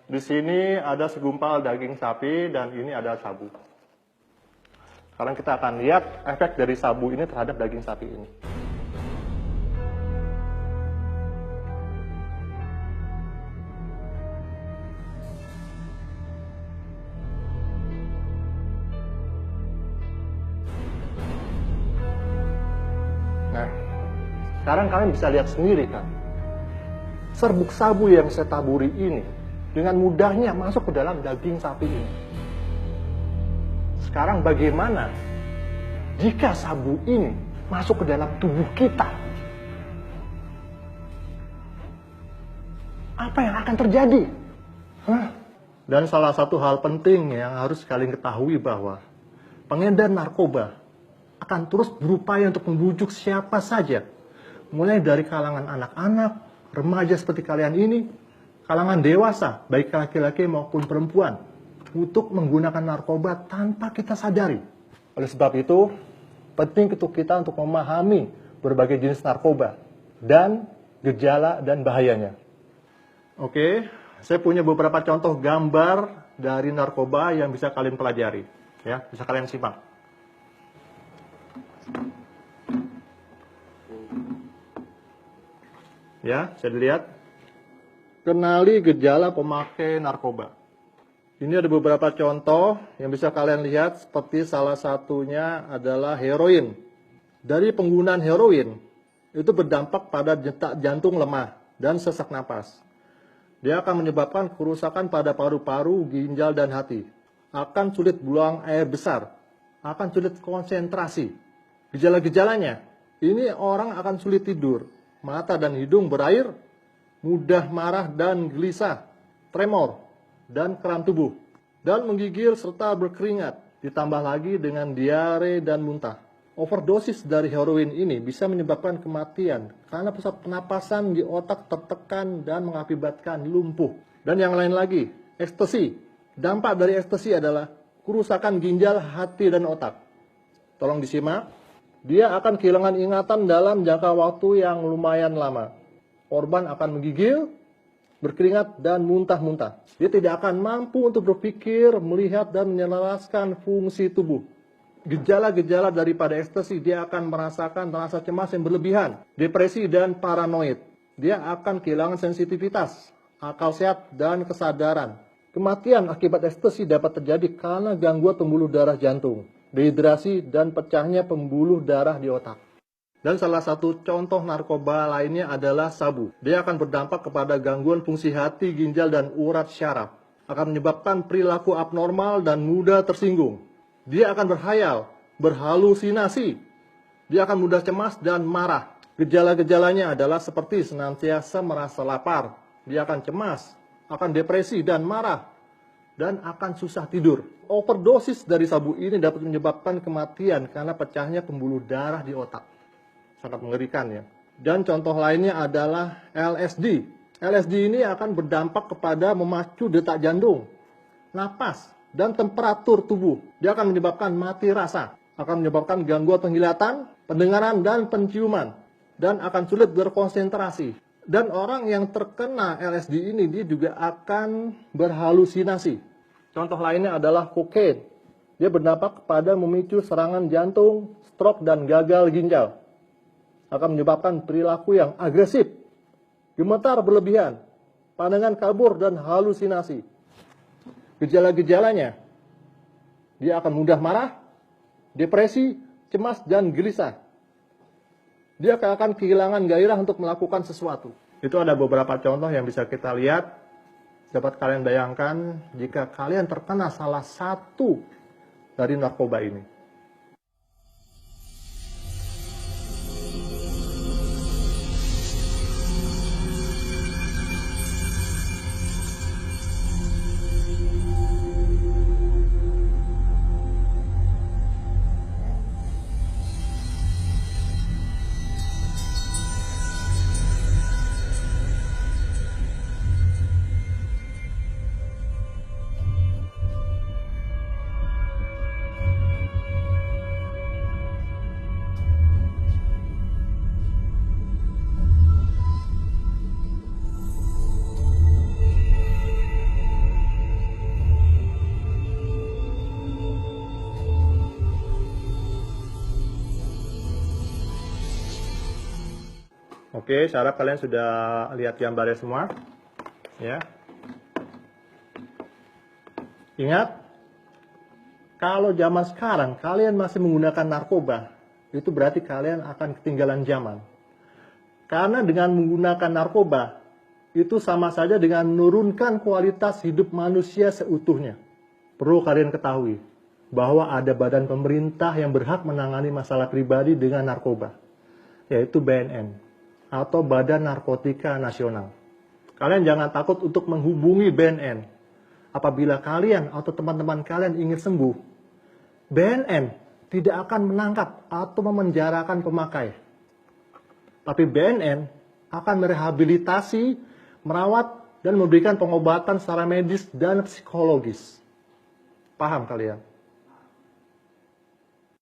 Di sini ada segumpal daging sapi dan ini ada sabu. Sekarang kita akan lihat efek dari sabu ini terhadap daging sapi ini. Nah, sekarang kalian bisa lihat sendiri kan, serbuk sabu yang saya taburi ini dengan mudahnya masuk ke dalam daging sapi ini. Sekarang bagaimana jika sabu ini masuk ke dalam tubuh kita? Apa yang akan terjadi? Dan salah satu hal penting yang harus kalian ketahui bahwa pengedar narkoba akan terus berupaya untuk membujuk siapa saja, mulai dari kalangan anak-anak, remaja seperti kalian ini, kalangan dewasa, baik laki-laki maupun perempuan, untuk menggunakan narkoba tanpa kita sadari. Oleh sebab itu, penting untuk kita untuk memahami berbagai jenis narkoba dan gejala dan bahayanya. Oke, saya punya beberapa contoh gambar dari narkoba yang bisa kalian pelajari. Ya, bisa kalian simak. Ya, bisa dilihat. Kenali gejala pemakai narkoba. Ini ada beberapa contoh yang bisa kalian lihat, seperti salah satunya adalah heroin. Dari penggunaan heroin, itu berdampak pada detak jantung lemah dan sesak napas. Dia akan menyebabkan kerusakan pada paru-paru, ginjal, dan hati. Akan sulit buang air besar. Akan sulit konsentrasi. Gejala-gejalanya, ini orang akan sulit tidur. Mata dan hidung berair, mudah marah dan gelisah, tremor, dan kram tubuh, dan menggigil serta berkeringat, ditambah lagi dengan diare dan muntah. Overdosis dari heroin ini bisa menyebabkan kematian karena pusat pernapasan di otak tertekan dan mengakibatkan lumpuh. Dan yang lain lagi, ekstasi. Dampak dari ekstasi adalah kerusakan ginjal, hati, dan otak. Tolong disimak. Dia akan kehilangan ingatan dalam jangka waktu yang lumayan lama. Korban akan menggigil, berkeringat, dan muntah-muntah. Dia tidak akan mampu untuk berpikir, melihat, dan menyelaraskan fungsi tubuh. Gejala-gejala daripada ekstasi, dia akan merasakan rasa cemas yang berlebihan, depresi, dan paranoid. Dia akan kehilangan sensitivitas, akal sehat, dan kesadaran. Kematian akibat ekstasi dapat terjadi karena gangguan pembuluh darah jantung, dehidrasi, dan pecahnya pembuluh darah di otak. Dan salah satu contoh narkoba lainnya adalah sabu. Dia akan berdampak kepada gangguan fungsi hati, ginjal, dan urat syaraf. Akan menyebabkan perilaku abnormal dan mudah tersinggung. Dia akan berhayal, berhalusinasi. Dia akan mudah cemas dan marah. Gejala-gejalanya adalah seperti senantiasa merasa lapar. Dia akan cemas, akan depresi dan marah, dan akan susah tidur. Overdosis dari sabu ini dapat menyebabkan kematian karena pecahnya pembuluh darah di otak. Sangat mengerikan ya. Dan contoh lainnya adalah LSD. LSD ini akan berdampak kepada memacu detak jantung, napas, dan temperatur tubuh. Dia akan menyebabkan mati rasa, akan menyebabkan gangguan penglihatan, pendengaran, dan penciuman, dan akan sulit berkonsentrasi. Dan orang yang terkena LSD ini dia juga akan berhalusinasi. Contoh lainnya adalah kokain. Dia berdampak kepada memicu serangan jantung, stroke, dan gagal ginjal. Akan menyebabkan perilaku yang agresif, gemetar berlebihan, pandangan kabur, dan halusinasi. Gejala-gejalanya, dia akan mudah marah, depresi, cemas, dan gelisah. Dia akan kehilangan gairah untuk melakukan sesuatu. Itu ada beberapa contoh yang bisa kita lihat. Dapat kalian bayangkan jika kalian terkena salah satu dari narkoba ini. Oke, saya harap kalian sudah lihat gambarnya semua. Ya. Ingat, kalau zaman sekarang kalian masih menggunakan narkoba, itu berarti kalian akan ketinggalan zaman. Karena dengan menggunakan narkoba, itu sama saja dengan menurunkan kualitas hidup manusia seutuhnya. Perlu kalian ketahui bahwa ada badan pemerintah yang berhak menangani masalah pribadi dengan narkoba, yaitu BNN atau Badan Narkotika Nasional. Kalian jangan takut untuk menghubungi BNN. Apabila kalian atau teman-teman kalian ingin sembuh, BNN tidak akan menangkap atau memenjarakan pemakai. Tapi BNN akan merehabilitasi, merawat, dan memberikan pengobatan secara medis dan psikologis. Paham kalian?